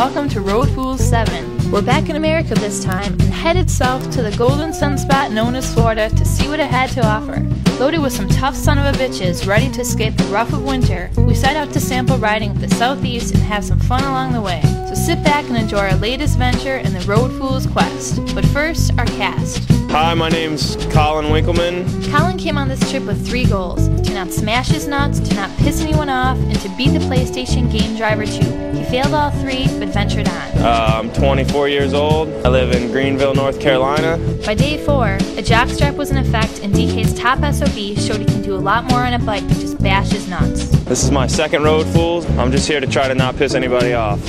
welcome to Road Fools 7. We're back in America this time and headed south to the golden sunspot known as Florida to see what it had to offer. Loaded with some tough son of a bitches ready to escape the rough of winter, we set out to sample riding with the Southeast and have some fun along the way. So sit back and enjoy our latest venture in the Road Fools quest. But first, our cast. Hi, my name's Colin Winkleman. Colin came on this trip with 3 goals: to not smash his nuts, to not piss anyone off, and to beat the PlayStation Game Driver 2. He failed all 3, but ventured on. I'm 24 years old. I live in Greenville, North Carolina. By day 4, a jockstrap was in effect and DK's top SOB showed he can do a lot more on a bike than just bash his nuts. This is my second Road Fools. I'm just here to try to not piss anybody off.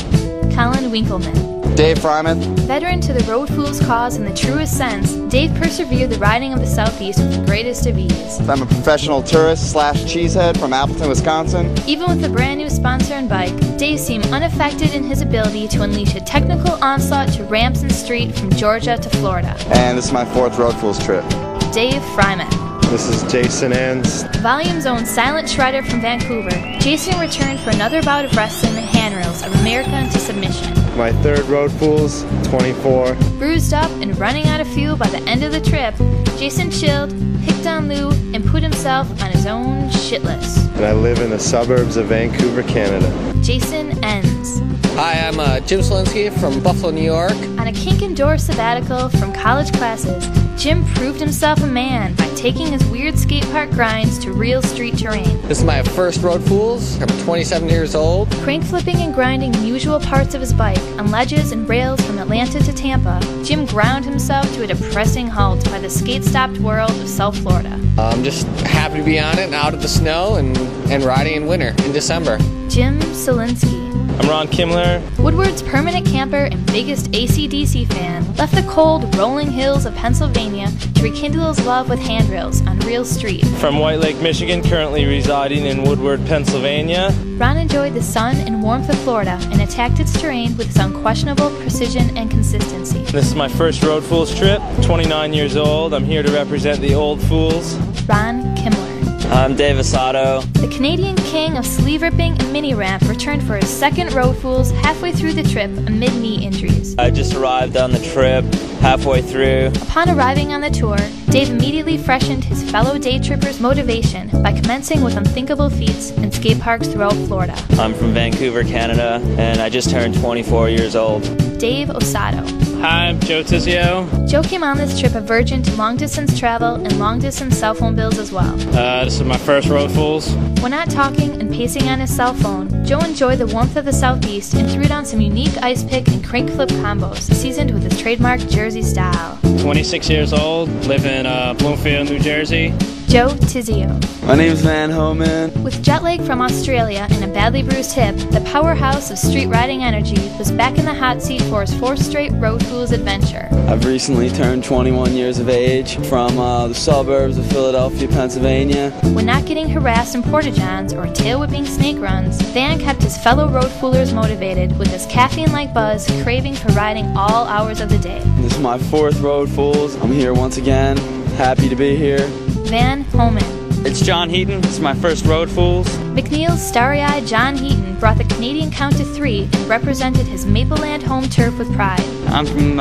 Colin Winkleman. Dave Freimuth. Veteran to the Road Fools cause in the truest sense, Dave persevered the riding of the Southeast with the greatest of ease. I'm a professional tourist / cheesehead from Appleton, Wisconsin. Even with a brand new sponsor and bike, Dave seemed unaffected in his ability to unleash a technical onslaught to ramps and street from Georgia to Florida. And this is my 4th Road Fools trip. Dave Freimuth. This is Jason Enns. Volume's own silent shredder from Vancouver, Jason returned for another bout of wrestling the handrails of America into submission. My 3rd Road Fools, 24. Bruised up and running out of fuel by the end of the trip, Jason chilled, picked on Lou, and put himself on his own shit list. And I live in the suburbs of Vancouver, Canada. Jason Enns. Hi, I'm Jim Cielencki from Buffalo, New York. On a kink and door sabbatical from college classes, Jim proved himself a man by taking his weird skate park grinds to real street terrain. This is my first Road Fools. I'm 27 years old. Crank flipping and grinding unusual parts of his bike on ledges and rails from Atlanta to Tampa, Jim ground himself to a depressing halt by the skate-stopped world of South Florida. I'm just happy to be on it and out of the snow and riding in winter in December. Jim Cielencki. I'm Ron Kimler. Woodward's permanent camper and biggest AC/DC fan, left the cold, rolling hills of Pennsylvania to rekindle his love with handrails on real street. From White Lake, Michigan, currently residing in Woodward, Pennsylvania. Ron enjoyed the sun and warmth of Florida and attacked its terrain with its unquestionable precision and consistency. This is my first Road Fools trip, 29 years old. I'm here to represent the old fools. Ron Kimler. I'm Dave Osato. The Canadian king of sleeve ripping and mini ramp returned for his 2nd Road Fools halfway through the trip amid knee injuries. I just arrived on the trip, halfway through. Upon arriving on the tour, Dave immediately freshened his fellow day trippers' motivation by commencing with unthinkable feats in skate parks throughout Florida. I'm from Vancouver, Canada, and I just turned 24 years old. Dave Osato. Hi, I'm Joe Tiseo. Joe came on this trip a virgin to long-distance travel and long-distance cell phone bills as well. This is my first Road Fools. When not talking and pacing on his cell phone, Joe enjoyed the warmth of the Southeast and threw down some unique ice pick and crank flip combos, seasoned with his trademark Jersey style. 26 years old, live in Bloomfield, New Jersey. Joe Tiseo. My name's Homan. With jet lag from Australia and a badly bruised hip, the powerhouse of street riding energy was back in the hot seat for his 4th straight Road Fools adventure. I've recently turned 21 years of age from the suburbs of Philadelphia, Pennsylvania. When not getting harassed in porta-johns or tail-whipping snake runs, Van kept his fellow Road Foolers motivated with his caffeine-like buzz, craving for riding all hours of the day. This is my 4th Road Fools. I'm here once again. Happy to be here. Van Homan. It's John Heaton. This is my first Road Fools. McNeil's starry-eyed John Heaton brought the Canadian count to 3 and represented his Mapleland home turf with pride. I'm from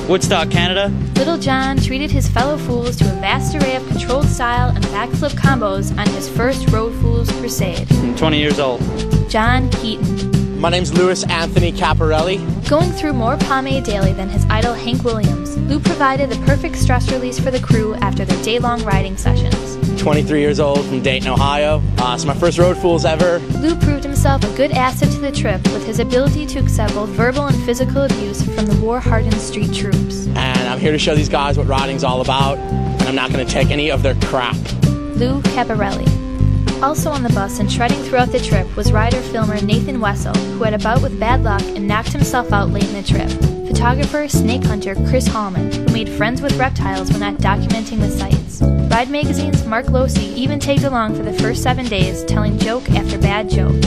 Woodstock, Canada. Little John treated his fellow fools to a vast array of controlled style and backflip combos on his first Road Fools crusade. I'm 20 years old. John Heaton. My name's Louis Anthony Caparelli. Going through more pomade daily than his idol Hank Williams, Lou provided the perfect stress release for the crew after their day-long riding sessions. 23 years old from Dayton, Ohio. It's my first Road Fools ever. Lou proved himself a good asset to the trip with his ability to accept both verbal and physical abuse from the war-hardened street troops. And I'm here to show these guys what riding's all about, and I'm not going to take any of their crap. Lou Caparelli. Also on the bus and shredding throughout the trip was rider-filmer Nathan Wessel, who had a bout with bad luck and knocked himself out late in the trip. Photographer, snake hunter Chris Homan, who made friends with reptiles when not documenting the sights. Ride Magazine's Mark Losey even tagged along for the first 7 days, telling joke after bad joke.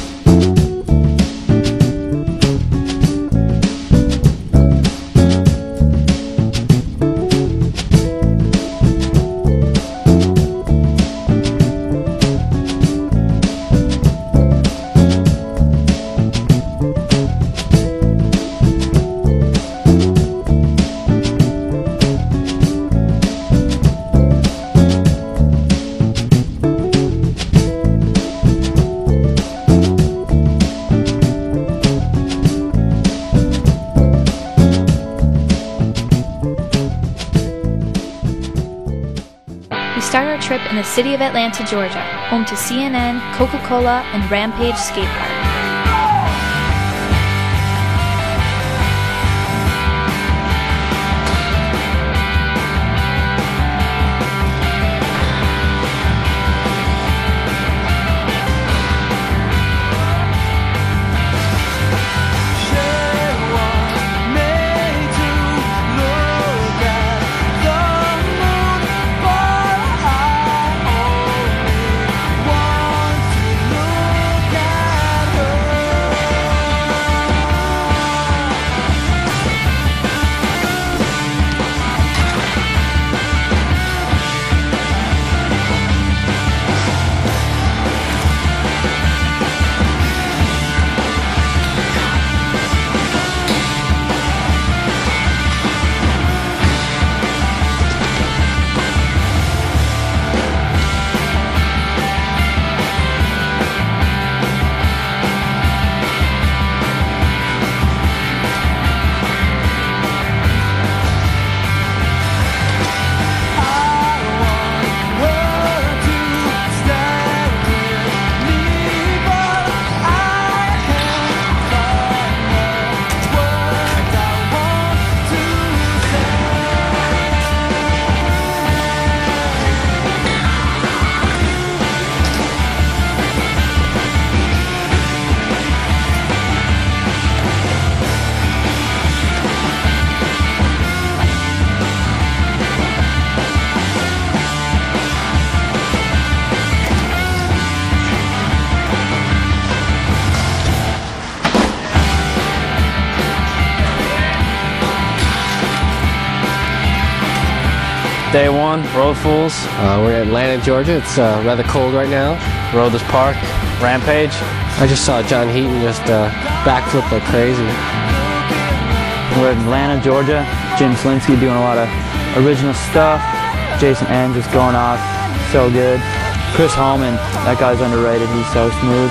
strip in the city of Atlanta, Georgia, home to CNN, Coca-Cola, and Rampage Skate Park. Day one, Road Fools. We're in Atlanta, Georgia. It's rather cold right now. Rode this park, Rampage. I just saw John Heaton just backflip like crazy. We're in Atlanta, Georgia. Jim Cielencki doing a lot of original stuff. Jason Enns is going off, so good. Chris Homan, that guy's underrated, he's so smooth.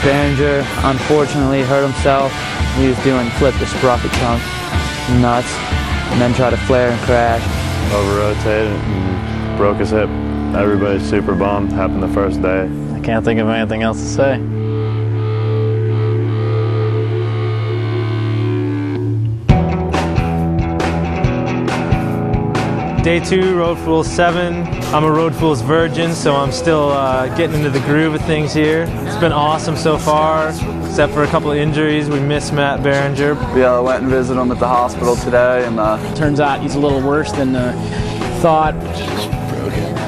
Behringer, unfortunately, hurt himself. He was doing flip the sprocket chunk, nuts, and then tried to flare and crash. Over-rotated and broke his hip. Everybody's super bummed. Happened the first day. I can't think of anything else to say. Day 2, Road Fools 7. I'm a Road Fools virgin, so I'm still getting into the groove of things here. It's been awesome so far, except for a couple of injuries. We miss Matt Behringer. We went and visited him at the hospital today, and turns out he's a little worse than thought.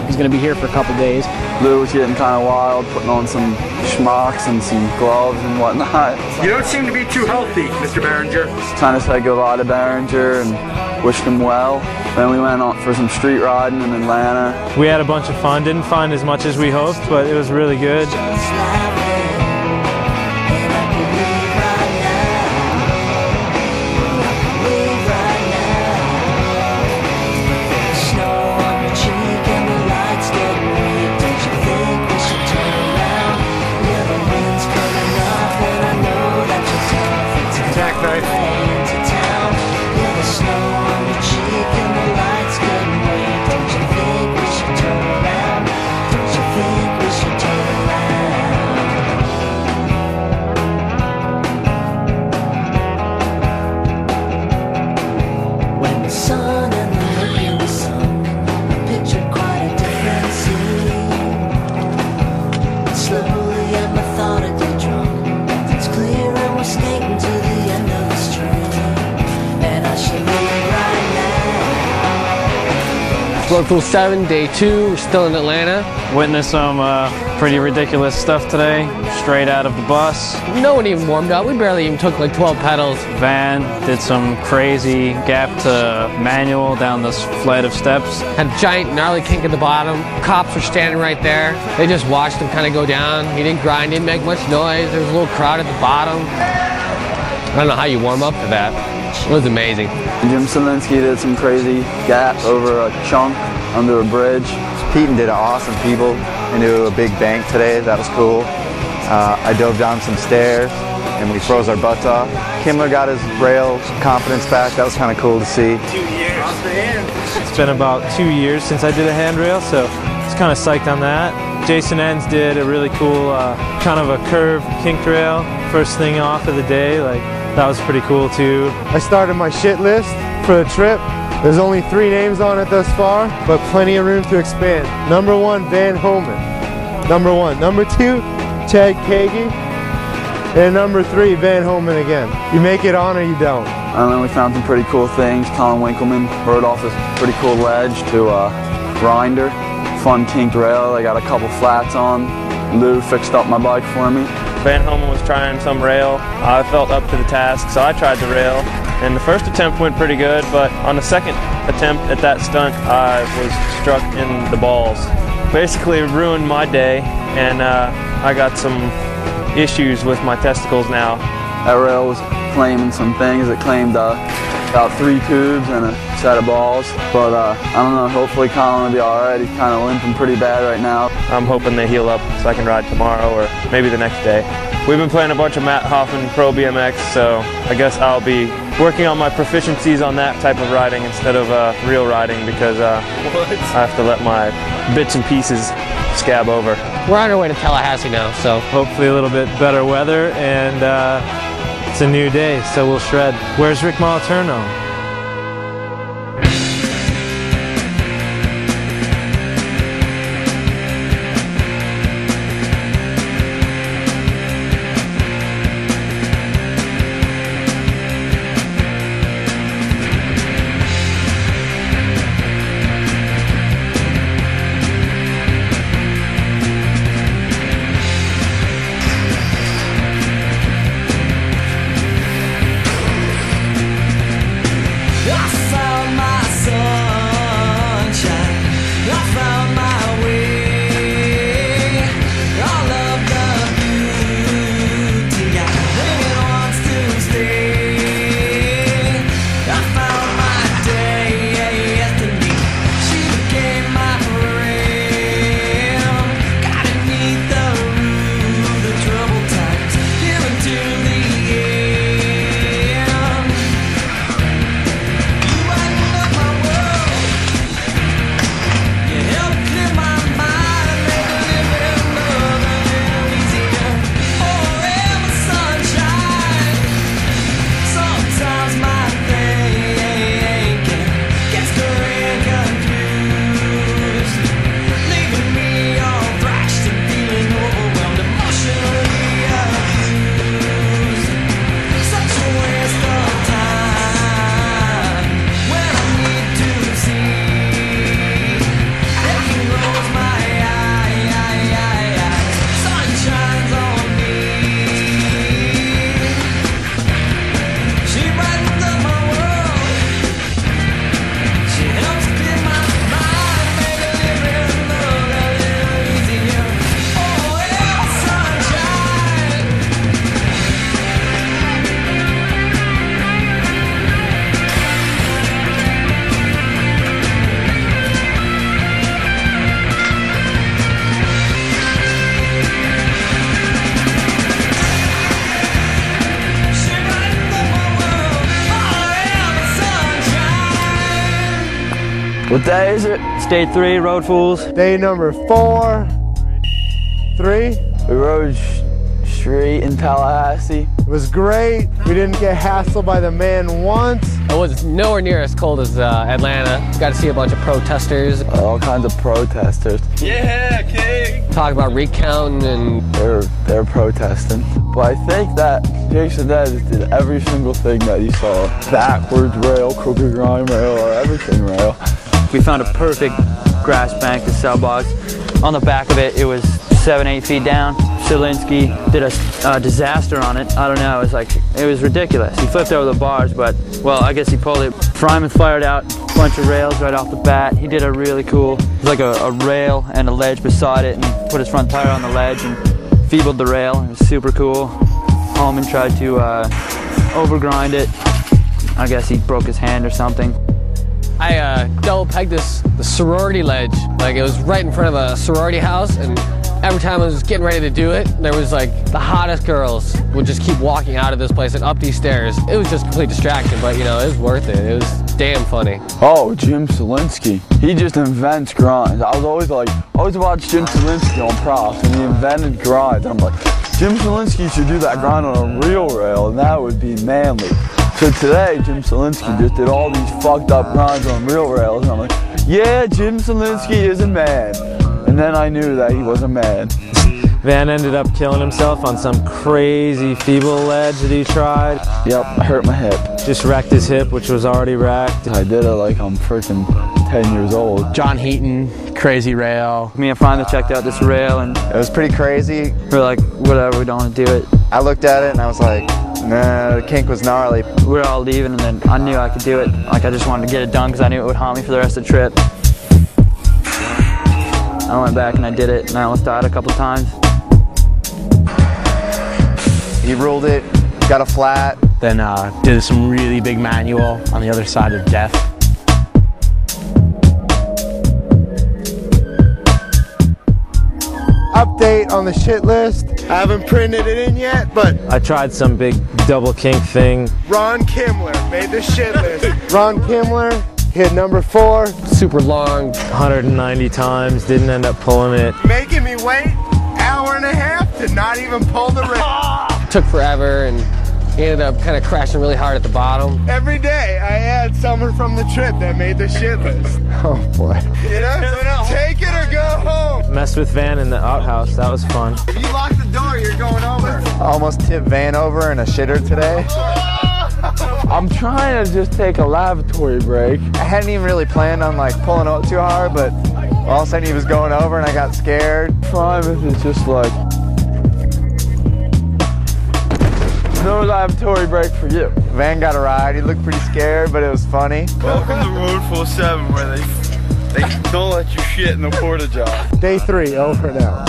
He's going to be here for a couple days. Lou was getting kind of wild, putting on some schmucks and some gloves and whatnot. You don't seem to be too healthy, Mr. Behringer. Trying to say goodbye to Behringer and wished him well. Then we went on for some street riding in Atlanta. We had a bunch of fun. Didn't find as much as we hoped, but it was really good. Road Fools 7, Day 2, we're still in Atlanta. Witnessed some pretty ridiculous stuff today, straight out of the bus. No one even warmed up. We barely even took like 12 pedals. Van did some crazy gap to manual down this flight of steps. Had a giant gnarly kink at the bottom. Cops were standing right there. They just watched him kind of go down. He didn't grind, didn't make much noise. There was a little crowd at the bottom. I don't know how you warm up to that. It was amazing. Jim Cielencki did some crazy gap over a chunk under a bridge. Heaton did an awesome people into a big bank today. That was cool. I dove down some stairs and we froze our butts off. Kimler got his rail confidence back. That was kind of cool to see. 2 years. It's been about 2 years since I did a handrail, so it's kind of psyched on that. Jason Enns did a really cool kind of a curved kink rail first thing off of the day. Like, that was pretty cool too. I started my shit list for the trip. There's only 3 names on it thus far, but plenty of room to expand. Number 1, Van Homan. Number 1. Number 2, Chad Kagi. And number 3, Van Homan again. You make it on or you don't. I don't know, we found some pretty cool things. Colin Winkleman rode off this pretty cool ledge to Grinder. Fun kinked rail. I got a couple flats on. Lou fixed up my bike for me. Van Homan was trying some rail. I felt up to the task, so I tried the rail. And the first attempt went pretty good, but on the second attempt at that stunt, I was struck in the balls. Basically ruined my day, and I got some issues with my testicles now. That rail was claiming some things. It claimed about 3 tubes and a set of balls, but I don't know, hopefully Colin will be alright. He's kind of limping pretty bad right now. I'm hoping they heal up so I can ride tomorrow or maybe the next day. We've been playing a bunch of Matt Hoffman Pro BMX, so I guess I'll be working on my proficiencies on that type of riding instead of real riding, because I have to let my bits and pieces scab over. We're on our way to Tallahassee now, so hopefully a little bit better weather, and it's a new day, so we'll shred. Where's Rick Moliterno? What day is it? It's day 3, Road Fools. Day number 4, 3. We rode street in Tallahassee. It was great. We didn't get hassled by the man once. It was nowhere near as cold as Atlanta. Got to see a bunch of protesters. All kinds of protesters. Yeah, King! Talk about recounting and... They're protesting. But I think that Jason Enns did every single thing that he saw. Backwards rail, crooked grind rail, or everything rail. We found a perfect grass bank to cell box. On the back of it, it was 7-8 feet down. Cielencki did a disaster on it. I don't know, it was ridiculous. He flipped over the bars, but, well, I guess he pulled it. Freimuth fired out a bunch of rails right off the bat. He did a really cool, it was like a rail and a ledge beside it, and put his front tire on the ledge and feebled the rail. It was super cool. Homan tried to overgrind it. I guess he broke his hand or something. I double pegged the sorority ledge. Like, it was right in front of a sorority house, and Every time I was getting ready to do it, there was like the hottest girls would just keep walking out of this place and up these stairs. It was just a complete distraction, but you know, it was worth it. It was damn funny. Oh, Jim Cielencki. He just invents grinds. I was always like, always watch Jim Cielencki on props, and he invented grinds. And I'm like, Jim Cielencki should do that grind on a real rail, and that would be manly. So today, Jim Cielencki just did all these fucked up grinds on real rails, and I'm like, yeah, Jim Cielencki is a man. And then I knew that he was a man. Van ended up killing himself on some crazy feeble ledge that he tried. Yep, I hurt my hip. Just wrecked his hip, which was already wrecked. I did it like I'm freaking 10 years old. John Heaton, crazy rail. Me and finally checked out this rail, and It was pretty crazy. we're like, whatever, we don't want to do it. I looked at it and I was like, nah, the kink was gnarly. We were all leaving, and then I knew I could do it. Like, I just wanted to get it done because I knew it would haunt me for the rest of the trip. I went back and I did it, and I almost died a couple times. He ruled it, got a flat. Then did some really big manual on the other side of death. Update on the shit list. I haven't printed it in yet, but I tried some big double kink thing. Ron Kimler made the shit list. Ron Kimler hit number 4. Super long. 190 times, didn't end up pulling it. Making me wait hour and a half to not even pull the rail. Took forever, and he ended up kind of crashing really hard at the bottom. Every day I had someone from the trip that made the shit list. Oh boy. You know, take it or go home. Messed with Van in the outhouse, that was fun. If you lock the door, you're going over. I almost tipped Van over in a shitter today. I'm trying to just take a lavatory break. I hadn't even really planned on like pulling out too hard, but all of a sudden he was going over and I got scared. Freimuth is just like, no lavatory break for you. Van got a ride. He looked pretty scared, but it was funny. Welcome to Road 47, where they don't let you shit in the porta john. Day 3, over and out.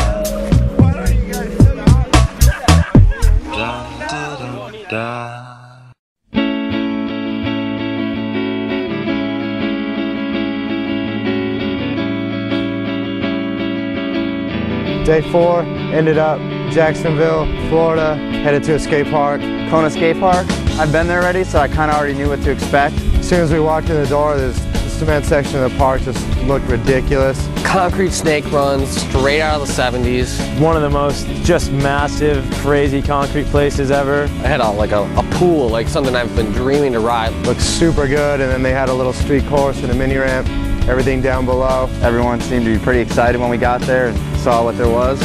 Day 4, ended up Jacksonville, Florida, headed to a skate park. Kona Skate Park. I'd been there already, so I kind of already knew what to expect. As soon as we walked in the door, the cement section of the park just looked ridiculous. Concrete snake runs straight out of the 70s. One of the most just massive, crazy concrete places ever. I had a pool, like something I've been dreaming to ride. Looked super good, and then they had a little street course and a mini ramp, everything down below. Everyone seemed to be pretty excited when we got there and saw what there was.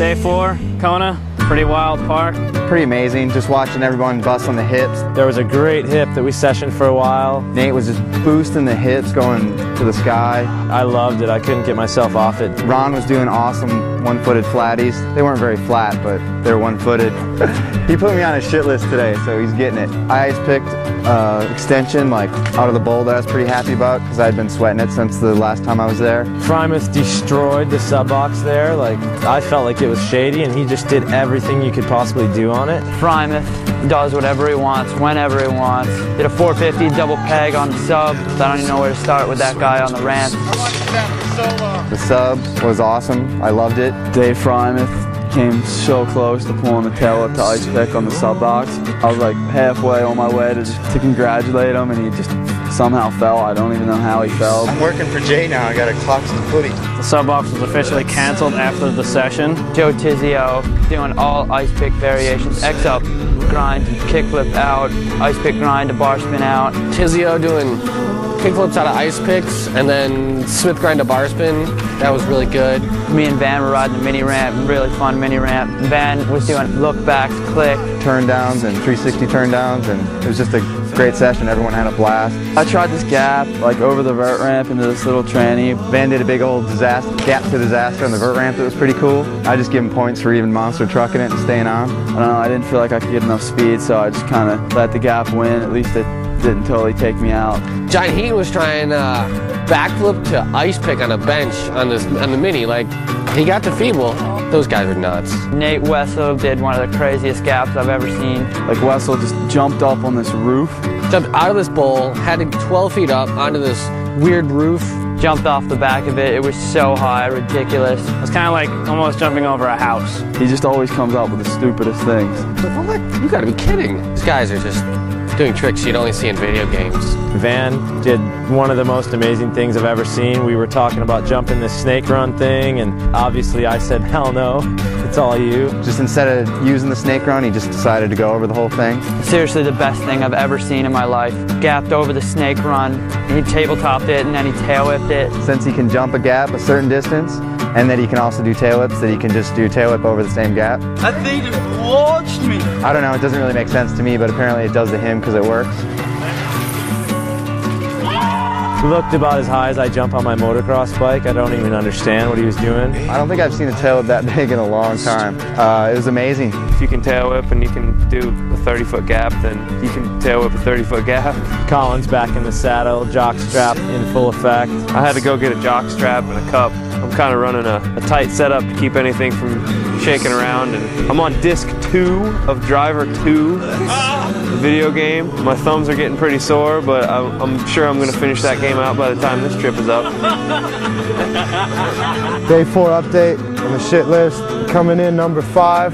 Day 4, Kona, pretty wild park. Pretty amazing, just watching everyone bust on the hips. There was a great hip that we sessioned for a while. Nate was just boosting the hips going to the sky. I loved it, I couldn't get myself off it. Ron was doing awesome one-footed flatties. They weren't very flat, but they're one-footed. He put me on his shit list today, so he's getting it. I ice picked extension like out of the bowl that I was pretty happy about because I had been sweating it since the last time I was there. Freimuth destroyed the sub box there. Like, I felt like it was shady and he just did everything you could possibly do on it. Freimuth does whatever he wants, whenever he wants. Did a 450 double peg on the sub, so I don't even know where to start with that guy on the ramp. The sub was awesome. I loved it. Dave Freimuth came so close to pulling the tail up to ice pick on the sub box. I was like halfway on my way to congratulate him, and he just somehow fell. I don't even know how he fell. I'm working for Jay now. I got a clock to the footy. The sub box was officially canceled after the session. Joe Tiseo doing all ice pick variations. X up grind, kickflip out, ice pick grind to bar spin out. Tiseo doing kickflips out of ice picks, and then Smith grind to bar spin. That was really good. Me and Van were riding the mini ramp, really fun mini ramp. Van was doing look backs, click. Turn downs and 360 turn downs, and it was just a great session. Everyone had a blast. I tried this gap, like over the vert ramp into this little tranny. Van did a big old gap to disaster on the vert ramp that was pretty cool. I just give him points for even monster trucking it and staying on. I don't know, I didn't feel like I could get enough speed, so I just kind of let the gap win. At least it didn't totally take me out. Giant Heaton was trying backflip to ice pick on a bench on the mini. Like, he got to feeble. Those guys are nuts. Nate Wessel did one of the craziest gaps I've ever seen. Like, Wessel just jumped up on this roof. Jumped out of this bowl, had to 12 feet up onto this weird roof. Jumped off the back of it. It was so high, ridiculous. It was kind of like almost jumping over a house. He just always comes up with the stupidest things. What? You gotta be kidding. These guys are just doing tricks you'd only see in video games. Van did one of the most amazing things I've ever seen. We were talking about jumping this snake run thing, and obviously I said, hell no, it's all you. Just instead of using the snake run, he just decided to go over the whole thing. Seriously, the best thing I've ever seen in my life. Gapped over the snake run, he tabletopped it, and then he tail whipped it. Since he can jump a gap a certain distance, and that he can also do tail whips, that he can just do tail whip over the same gap. That thing just launched me. I don't know, it doesn't really make sense to me, but apparently it does to him because it works. Looked about as high as I jump on my motocross bike. I don't even understand what he was doing. I don't think I've seen a tail whip that big in a long time. It was amazing. If you can tail whip and you can do a 30-foot gap, then you can tail whip a 30-foot gap. Colin's back in the saddle, jock strap in full effect. I had to go get a jock strap and a cup. I'm kind of running a tight setup to keep anything from shaking around, and I'm on disc 2 of Driver 2, the video game. My thumbs are getting pretty sore, but I'm sure I'm going to finish that game out by the time this trip is up. Day 4 update on the shit list. Coming in number 5,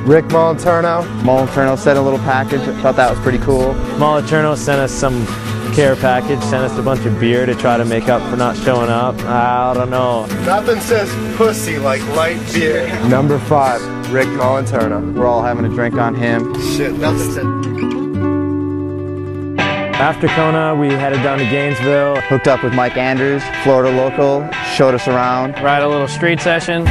Rick Moliterno. Moliterno sent a little package. I thought that was pretty cool. Moliterno sent us some care package, sent us a bunch of beer to try to make up for not showing up. I don't know. Nothing says pussy like light beer. Number 5, Rick Moliterno. We're all having a drink on him. Shit, nothing says. After Kona, we headed down to Gainesville. Hooked up with Mike Andrews, Florida local, showed us around. Ride a little street session.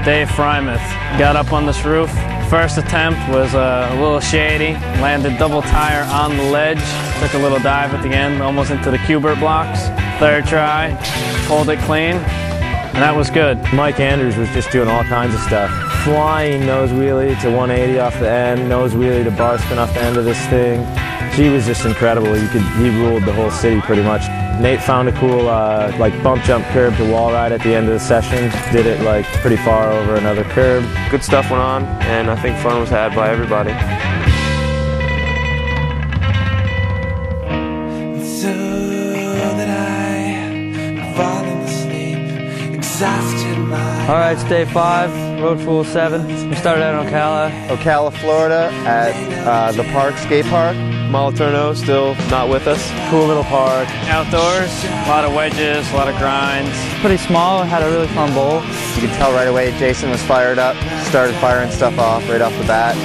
Dave Freimuth got up on this roof. First attempt was a little shady. Landed double tire on the ledge. Took a little dive at the end, almost into the Cubert blocks. Third try, pulled it clean, and that was good. Mike Andrews was just doing all kinds of stuff. Flying nose wheelie to 180 off the end, nose wheelie to bar spin off the end of this thing. He was just incredible. He ruled the whole city pretty much. Nate found a cool like bump jump curb to wall ride at the end of the session. Did it like pretty far over another curb. Good stuff went on, and I think fun was had by everybody. All right, it's day 5, road full of 7. We started out in Ocala, Florida, at the park, skate park. Moliterno still not with us. Cool little park. Outdoors, a lot of wedges, a lot of grinds. Pretty small, had a really fun bowl. You could tell right away Jason was fired up, started firing stuff off right off the bat.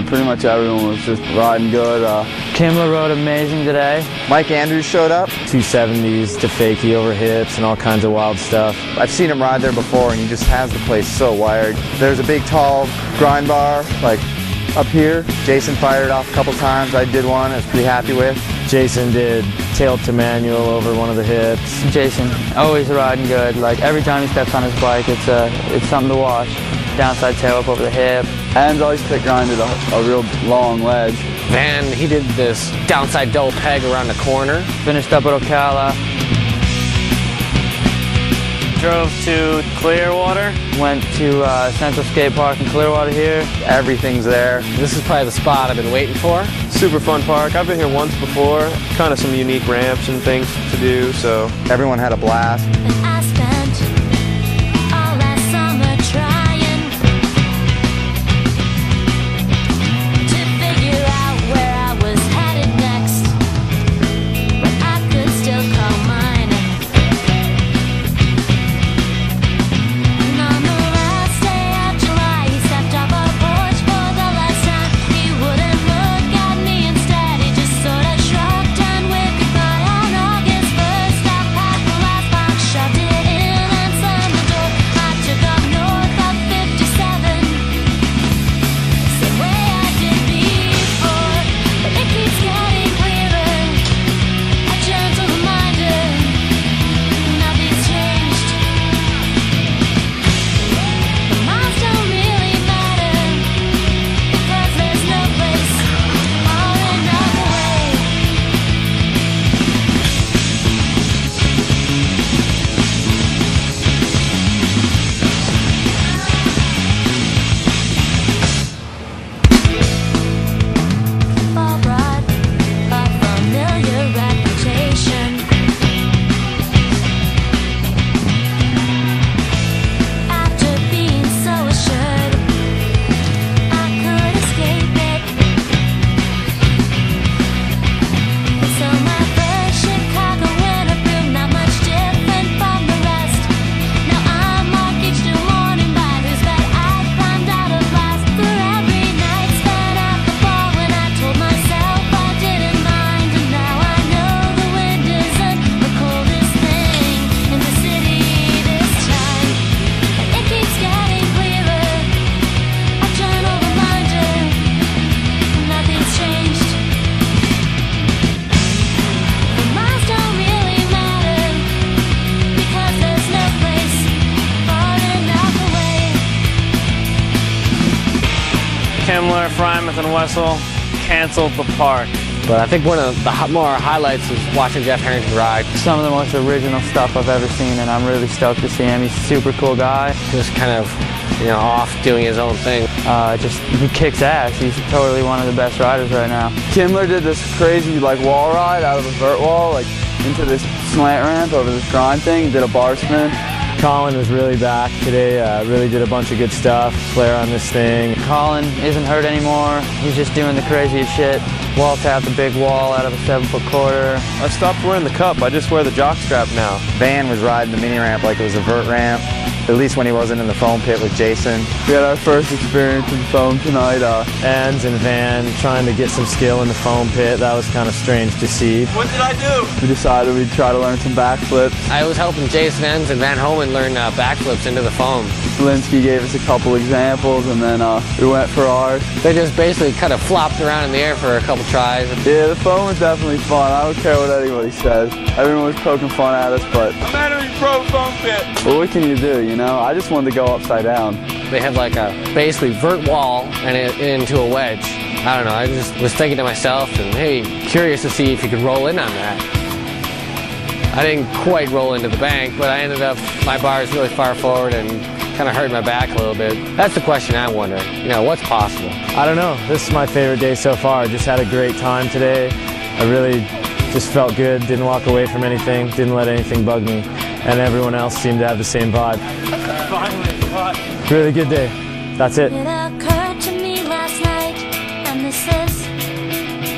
Pretty much everyone was just riding good. Kimler rode amazing today. Mike Andrews showed up. 270s to fakie over hips and all kinds of wild stuff. I've seen him ride there before, and he just has the place so wired. There's a big, tall grind bar, like up here. Jason fired it off a couple times. I did one I was pretty happy with. Jason did tail to manual over one of the hips. Jason, always riding good. Like every time he steps on his bike, it's something to watch. Downside tail up over the hip. Enns always pick grinded a real long ledge. Van, he did this downside double peg around the corner. Finished up at Ocala. Drove to Clearwater. Went to Central Skate Park in Clearwater here. Everything's there. This is probably the spot I've been waiting for. Super fun park. I've been here once before. Kind of some unique ramps and things to do, so. Everyone had a blast. Shoved in Kimler, Freimuth, and Wessel canceled the park. But I think one of the more highlights is watching Jeff Harrington ride. Some of the most original stuff I've ever seen, and I'm really stoked to see him. He's a super cool guy. Just kind of, you know, off doing his own thing. He kicks ass. He's totally one of the best riders right now. Kimler did this crazy like wall ride out of a vert wall, like into this slant ramp over this grind thing, did a bar spin. Colin was really back today, really did a bunch of good stuff, flare on this thing. Colin isn't hurt anymore. He's just doing the craziest shit. Wall tapped a big wall out of a 7-foot quarter. I stopped wearing the cup, I just wear the jock strap now. Van was riding the mini ramp like it was a vert ramp, at least when he wasn't in the foam pit with Jason. We had our first experience in foam tonight. Enns and Van trying to get some skill in the foam pit. That was kind of strange to see. What did I do? We decided we'd try to learn some backflips. I was helping Jason Enns and Van Homan learn backflips into the foam. Cielencki gave us a couple examples, and then we went for ours. They just basically kind of flopped around in the air for a couple tries. Yeah, the foam was definitely fun. I don't care what anybody says. Everyone was poking fun at us, but Battery Pro foam pit. What can you do, you know? I just wanted to go upside down. They had like a basically vert wall and into a wedge. I don't know, I just was thinking to myself, and hey, curious to see if you could roll in on that. I didn't quite roll into the bank, but I ended up, my bar is really far forward and kind of hurt my back a little bit. That's the question I wonder, you know, what's possible? I don't know, this is my favorite day so far. Just had a great time today. I really just felt good, didn't walk away from anything, didn't let anything bug me, and everyone else seemed to have the same vibe. Finally, really good day. That's it. It occurred to me last night, and this is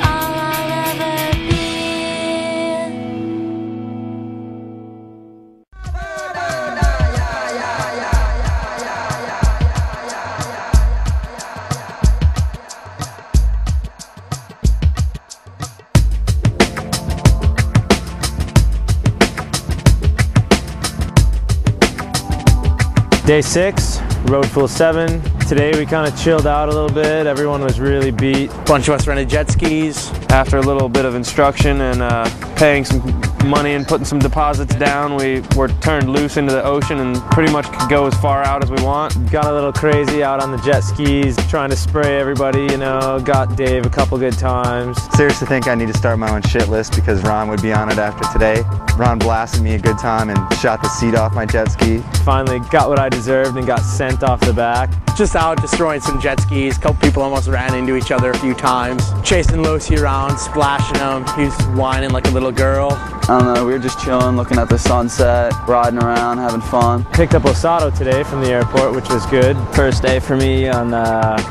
all I'll ever be. Day 6, rode full 7. Today we kind of chilled out a little bit. Everyone was really beat. Bunch of us rented jet skis. After a little bit of instruction and paying some money and putting some deposits down, we were turned loose into the ocean and pretty much could go as far out as we want. Got a little crazy out on the jet skis, trying to spray everybody, you know, got Dave a couple good times. Seriously think I need to start my own shit list because Ron would be on it after today. Ron blasted me a good time and shot the seat off my jet ski. Finally got what I deserved and got sent off the back. Just out destroying some jet skis. A couple people almost ran into each other a few times. Chasing Lucy around, splashing him. He was whining like a little girl. I don't know, we were just chilling, looking at the sunset, riding around, having fun. Picked up Osato today from the airport, which was good. First day for me on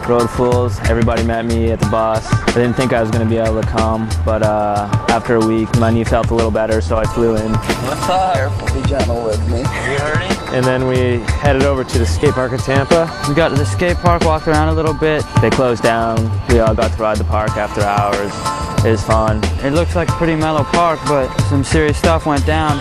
Road Fools. Everybody met me at the bus. I didn't think I was going to be able to come, but after a week, my knee felt a little better, so I flew in. What's up? Careful, be gentle with me. Are you hurting? And then we headed over to the skate park in Tampa. We got to the skate park, walked around a little bit. They closed down. We all got to ride the park after hours. It was fun. It looks like a pretty mellow park, but some serious stuff went down.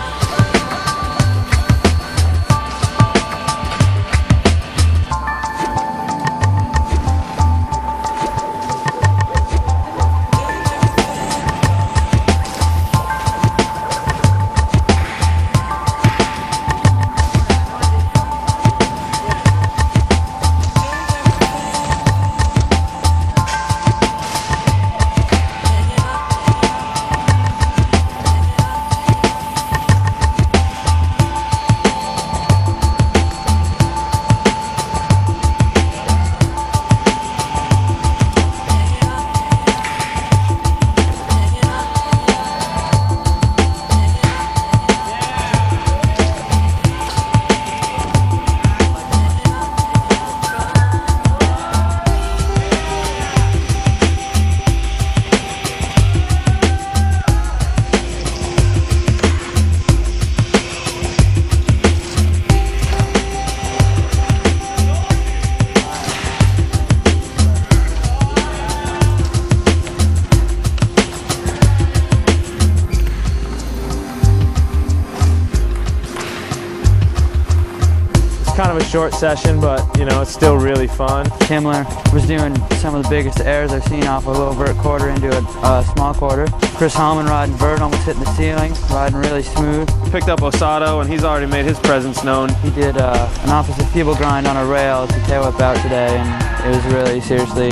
kind of a short session, but you know, it's still really fun. Kimler was doing some of the biggest airs I've seen off a little vert quarter into a small quarter. Homan riding vert, almost hitting the ceiling, riding really smooth. Picked up Osato, and he's already made his presence known. He did an opposite feeble grind on a rail to tail whip out today, and it was really, seriously,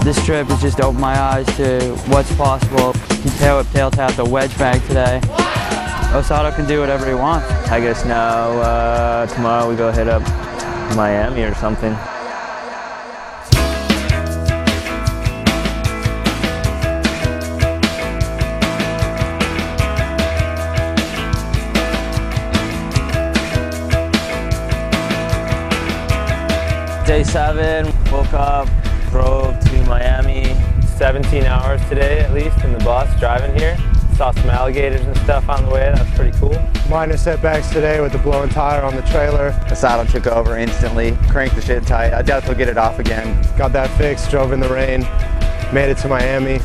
this trip has just opened my eyes to what's possible. He tail whip, tail tapped a wedge bag today. Osato can do whatever he wants. I guess now tomorrow we go hit up Miami or something. Day 7, woke up, drove to Miami. 17 hours today at least in the bus driving here. Saw some alligators and stuff on the way. That was pretty cool. Minor setbacks today with the blown tire on the trailer. Osato took over instantly, cranked the shit tight. I doubt they'll get it off again. Got that fixed, drove in the rain, made it to Miami.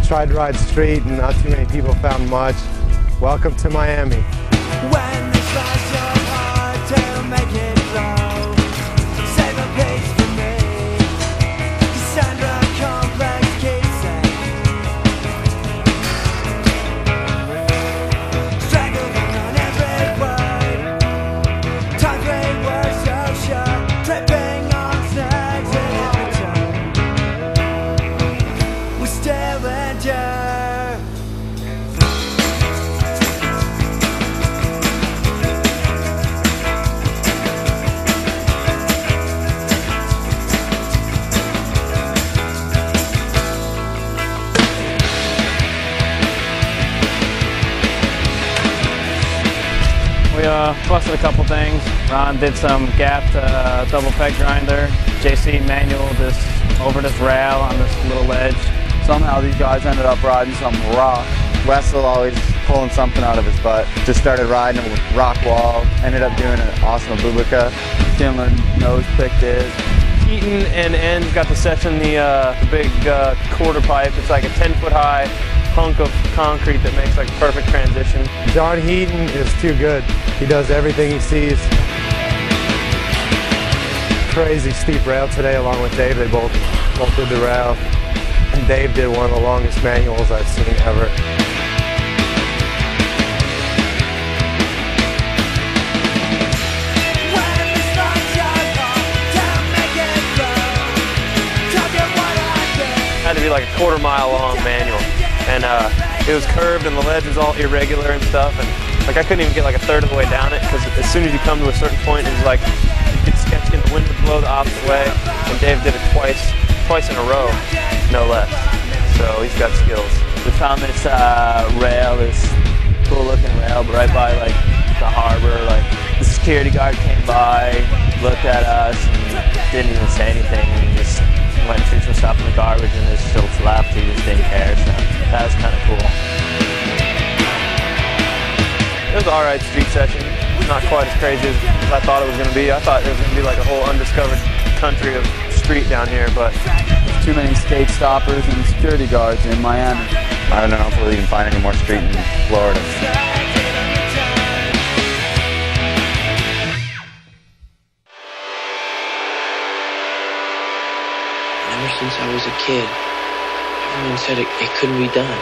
Tried to ride street and not too many people found much. Welcome to Miami. When the stars are hard to make it flow, save a place for me. Cassandra complex keeps it. Strangled on every word. Time frame was so sure. Tripping on snags in return. We still endure. We busted a couple things. Ron did some gapped double peg grinder. JC manual this over this rail on this little ledge. Somehow these guys ended up riding some rock. Wessel always pulling something out of his butt. Just started riding a rock wall. Ended up doing an awesome Bubica. Kimler nose picked it. Heaton and Enns got to section the big quarter pipe. It's like a 10-foot high hunk of concrete that makes like a perfect transition. John Heaton is too good. He does everything he sees. Crazy steep rail today along with Dave. They both did the rail. And Dave did one of the longest manuals I've seen ever. Had to be like a quarter-mile long manual, and it was curved and the ledge was all irregular and stuff, and like I couldn't even get like a third of the way down it because as soon as you come to a certain point, it was like you get sketched in the wind would blow the opposite way, and Dave did it twice in a row, no less. So he's got skills. We found this rail, this cool-looking rail, but right by like the harbor. Like the security guard came by, looked at us, and didn't even say anything. And just went through some stuff in the garbage and just tilts left. He just didn't care, so that was kind of cool. It was an alright street session. Not quite as crazy as I thought it was going to be. I thought there was going to be like a whole undiscovered country of street down here, but there's too many skate stoppers and security guards in Miami. I don't know if we'll even find any more street in Florida. Ever since I was a kid, everyone said it couldn't be done.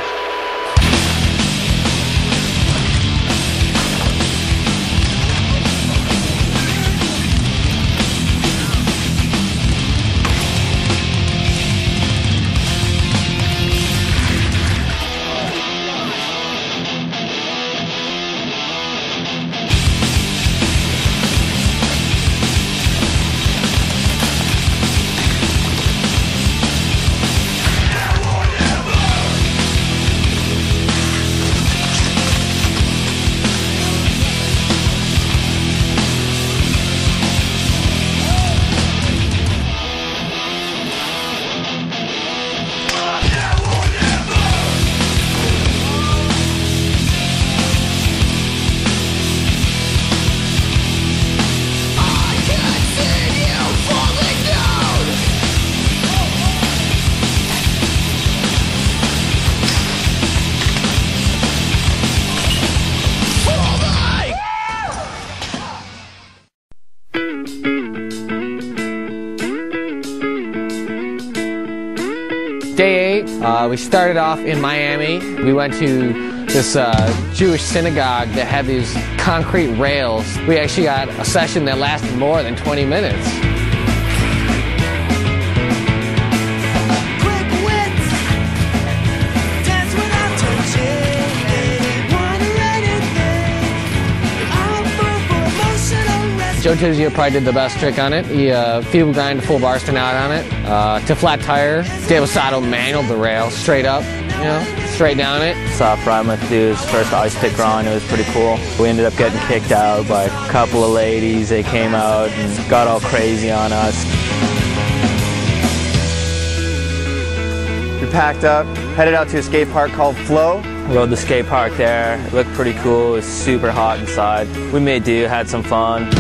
Day 8, we started off in Miami. We went to this Jewish synagogue that had these concrete rails. We actually got a session that lasted more than 20 minutes. Joe Tiseo probably did the best trick on it. He feeble grind full bar spin out on it. To flat tire, Dave Osato manualed the rail straight up, you know, straight down it. Saw Freimuth do his first ice pick run. It was pretty cool. We ended up getting kicked out by a couple of ladies. They came out and got all crazy on us. We packed up, headed out to a skate park called Flow. Rode the skate park there. It looked pretty cool. It was super hot inside. We made do, had some fun.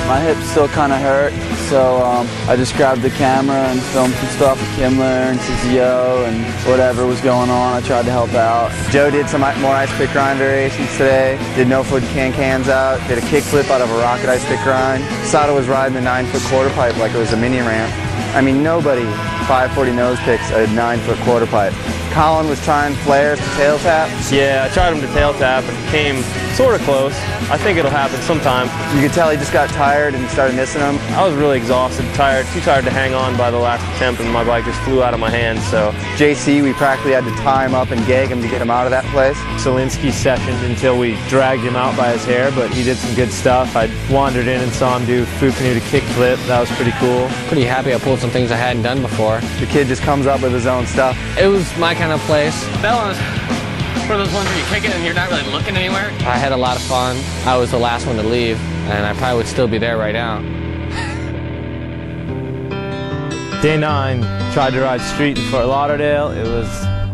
My hip still kind of hurt, so I just grabbed the camera and filmed some stuff with Kimler and Tiseo and whatever was going on. I tried to help out. Joe did some more ice pick grind variations today. Did no-foot cans out. Did a kickflip out of a rocket ice pick grind. Osato was riding the 9-foot quarter pipe like it was a mini ramp. I mean, nobody 540 nose picks a 9-foot quarter pipe. Colin was trying flares to tail tap. Yeah, I tried him to tail tap and came sort of close. I think it'll happen sometime. You could tell he just got tired and started missing them. I was really exhausted, too tired to hang on by the last attempt, and my bike just flew out of my hands. So JC, we practically had to tie him up and gag him to get him out of that place. Cielencki session until we dragged him out by his hair, but he did some good stuff. I wandered in and saw him do food canoe to kickflip. That was pretty cool. Pretty happy I pulled some things I hadn't done before. The kid just comes up with his own stuff. It was my kind of place. Bellows. For those ones where you kick it and you're not really looking anywhere. I had a lot of fun. I was the last one to leave, and I probably would still be there right now. Day 9, tried to ride street in Fort Lauderdale. It was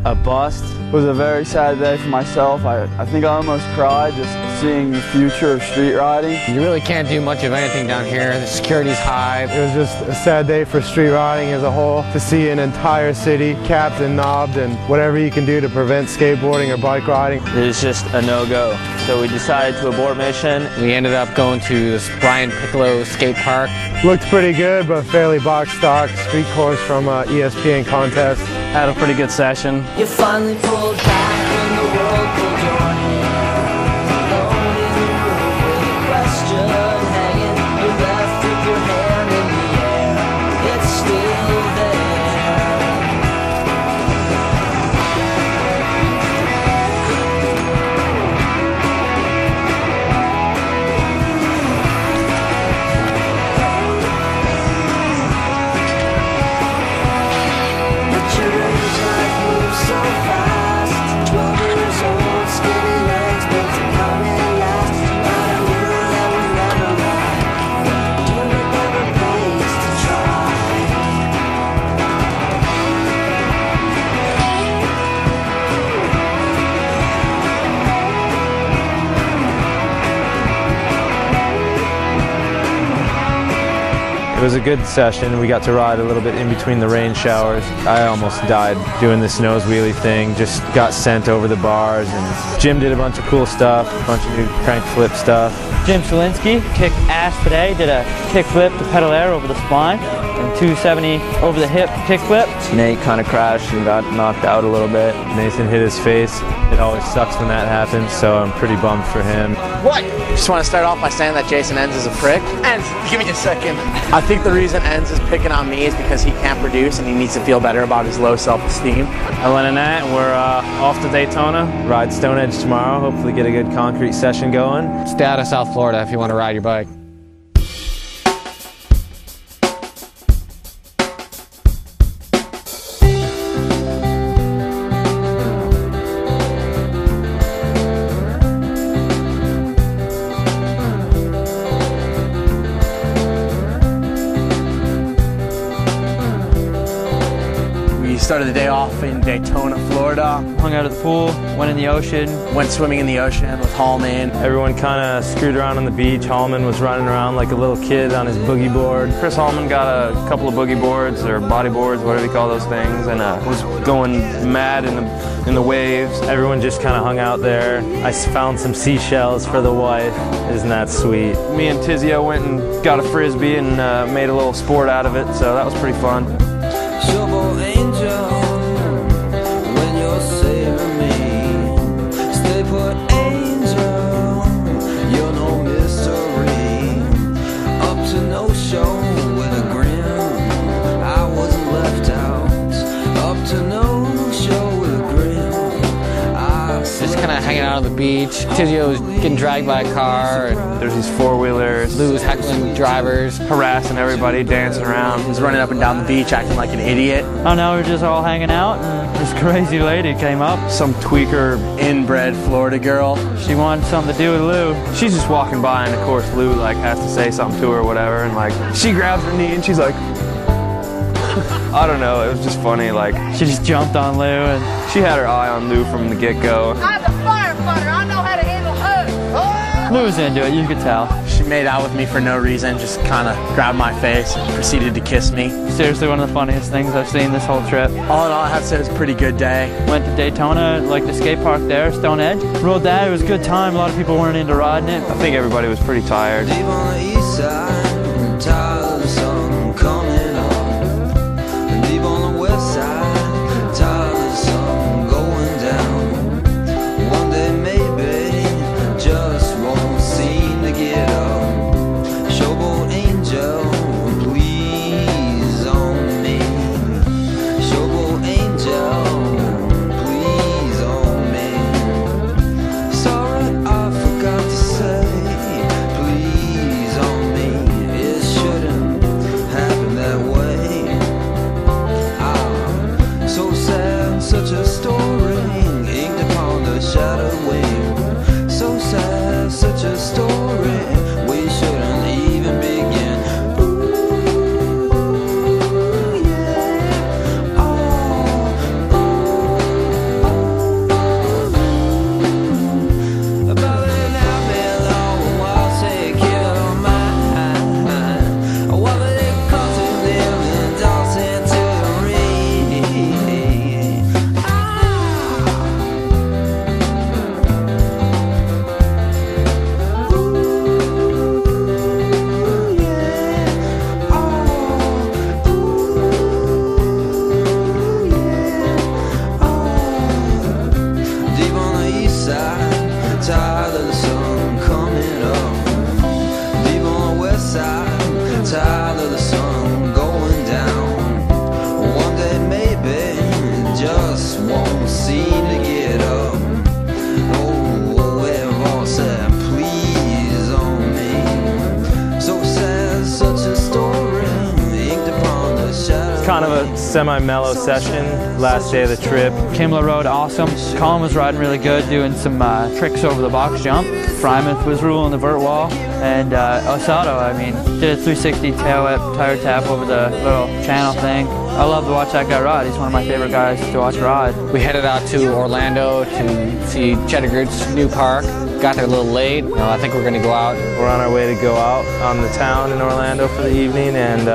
a bust. It was a very sad day for myself. I think I almost cried just seeing the future of street riding. You really can't do much of anything down here. The security's high. It was just a sad day for street riding as a whole, to see an entire city capped and knobbed and whatever you can do to prevent skateboarding or bike riding. It was just a no-go. So we decided to abort mission. We ended up going to this Brian Piccolo skate park. Looked pretty good, but fairly box stock street course from ESPN contest. Had a pretty good session. You finally pulled back when the world pulled your hand. Alone in the room with a question hanging. You left with your hand in the air. It's still there. But your age life moves so fast. was a good session. We got to ride a little bit in between the rain showers. I almost died doing this nose wheelie thing, just got sent over the bars, and Jim did a bunch of cool stuff, a bunch of new crank flip stuff. Jim Cielencki kicked ass today, did a kick flip to pedal air over the spine, and 270 over the hip kick flip. Nate kind of crashed and got knocked out a little bit. Nathan hit his face. It always sucks when that happens, so I'm pretty bummed for him. What? Just want to start off by saying that Jason Enns is a prick. Enns, give me a second. I think the reason Enns is picking on me is because he can't produce and he needs to feel better about his low self-esteem. Ellen and Nat, we're off to Daytona. Ride Stone Edge tomorrow, hopefully get a good concrete session going. Stay out of South Florida if you want to ride your bike. Started the day off in Daytona, Florida. Hung out at the pool, went in the ocean. Went swimming in the ocean with Homan. Everyone kind of screwed around on the beach. Homan was running around like a little kid on his boogie board. Chris Homan got a couple of boogie boards or body boards, whatever you call those things, and was going mad in the waves. Everyone just kind of hung out there. I found some seashells for the wife. Isn't that sweet? Me and Tiseo went and got a frisbee and made a little sport out of it, so that was pretty fun. Trouble angel, when you're saving me, stay put angel, you're no mystery, up to no show with a grin, I wasn't left out, up to no show with a grin, Just kind of hanging out on the beach. Tiseo's getting dragged by a car. And there's these four-wheelers. Lou's heckling drivers. Harassing everybody, dancing around. He's running up and down the beach acting like an idiot. Oh no, we were just all hanging out and this crazy lady came up. Some tweaker, inbred Florida girl. She wanted something to do with Lou. She's just walking by and of course Lou like has to say something to her or whatever, and like she grabs her knee and she's like, I don't know, it was just funny, like she just jumped on Lou and she had her eye on Lou from the get-go. I'm the firefighter, I know how to handle hugs. Lou was into it, you could tell. She made out with me for no reason, just kind of grabbed my face and proceeded to kiss me. Seriously, one of the funniest things I've seen this whole trip. All in all, I have to say it was a pretty good day. Went to Daytona, like the skate park there, Stone Edge. Rode that, it was a good time. A lot of people weren't into riding it. I think everybody was pretty tired. Deep on the east side, tired of the sun coming up. And deep on the west side, tired of the sun going down. One day maybe, just won't seem to get up. Showboat angel, please on me. Showboat angel, please on me. Sorry, I forgot to say, please on me. It shouldn't happen that way. Ah, so sad, such a story, inked upon the shattered wing. So sad, such a story, we shouldn't even begin. Tired of the sun coming up. Deep on the west side, tired of the sun going down. One day maybe, just won't seem to get up. Oh, we've all said please on me. So sad, such a story, inked upon the shadow. It's kind of a semi-mellow session, last day of the trip. Kimler rode awesome. Colin was riding really good, doing some tricks over the box jump. Freimuth was ruling the vert wall. And Osato, I mean, did a 360 tail whip, tire tap over the little channel thing. I love to watch that guy ride. He's one of my favorite guys to watch ride. We headed out to Orlando to see Cheddargood's new park. Got there a little late. I think we're going to go out. We're on our way to go out on the town in Orlando for the evening and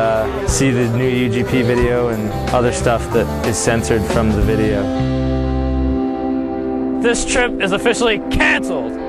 see the new UGP video and other stuff that is censored from the video. This trip is officially canceled.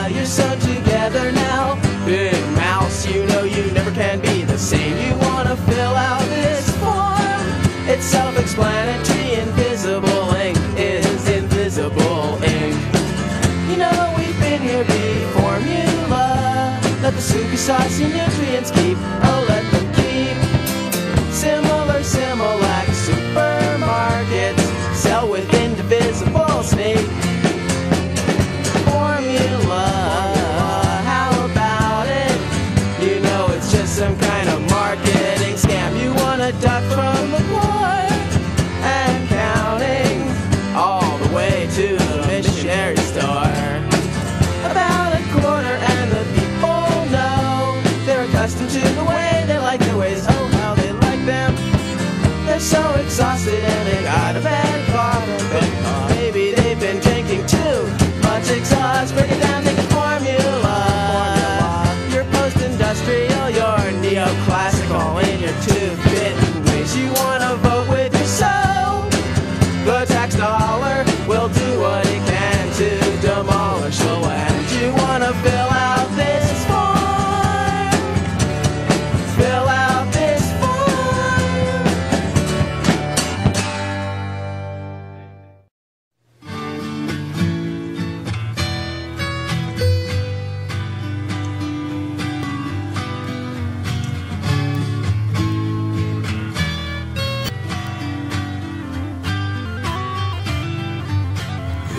You're so together now. Big mouse, you know you never can be the same. You wanna fill out this form. It's self-explanatory. Invisible ink is invisible ink. You know we've been here before. Formula. Let the soupy saucy nutrients keep. Oh, let them keep. Similar, Similac supermarkets sell with indivisible sneak. Some kind of marketing scam. You wanna duck from the war and counting all the way to the missionary store. About a quarter and the people know they're accustomed to the way they like their ways. Oh, how they like them. They're so exhausted and they got a bad coffee. Maybe they've been drinking too much exhaust. Break it down, take a formula. You're post-industrial, you're neoclassical in your two-bit ways. You wanna vote with your soul. The tax dollar will do what it can to demolish the land. You wanna fill out this form. Fill out this form.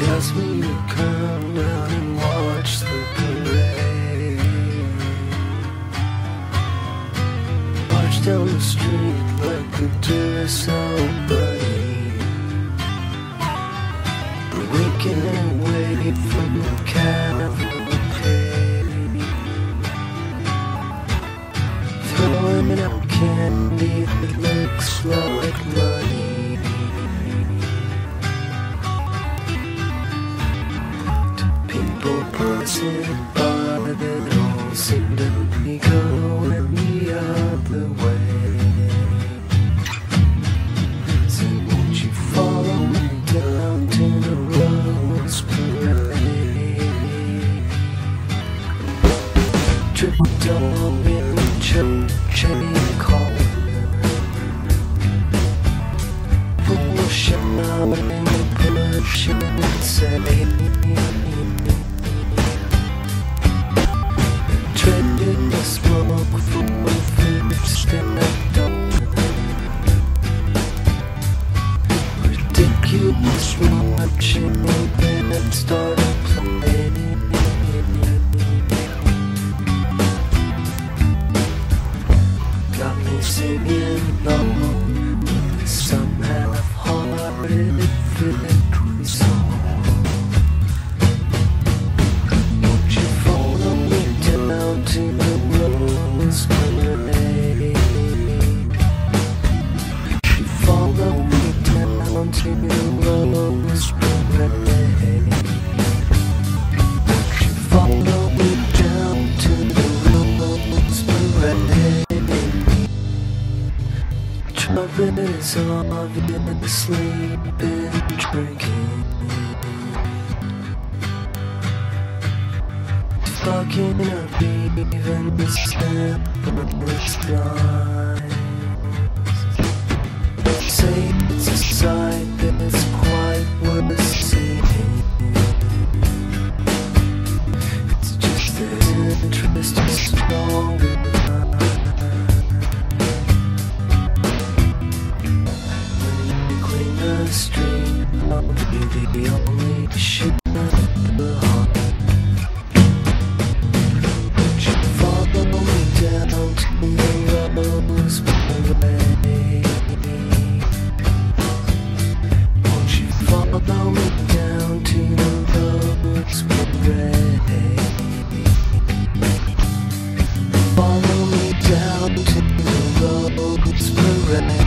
Ask me to come down and watch the parade. March down the street like a Tiseo buddy. Breaking away from the cavalcade. Throwing out candy that looks like money. Passing by that don't seem to be going the other way. So won't you follow me down to the Rose Parade? Triple dog in the church and Colin. Push out and push and say in the smoke from my fingers and I don't. Ridiculous watching my band start playing. Got me singing along with some half-hearted victory song. To the Rose Parade. She followed me down to the Rose Parade. She followed me down to the Rose Parade. Travis obviously been drinking. Fucking up even the step on the skies. say it's a sight that's quite worth seeing. It's just that interest is stronger than when you clean the street, I'll be the only shit of the heart. Won't you follow me down to the rose parade? Won't you follow me down to the rose parade? Follow me down to the rose parade.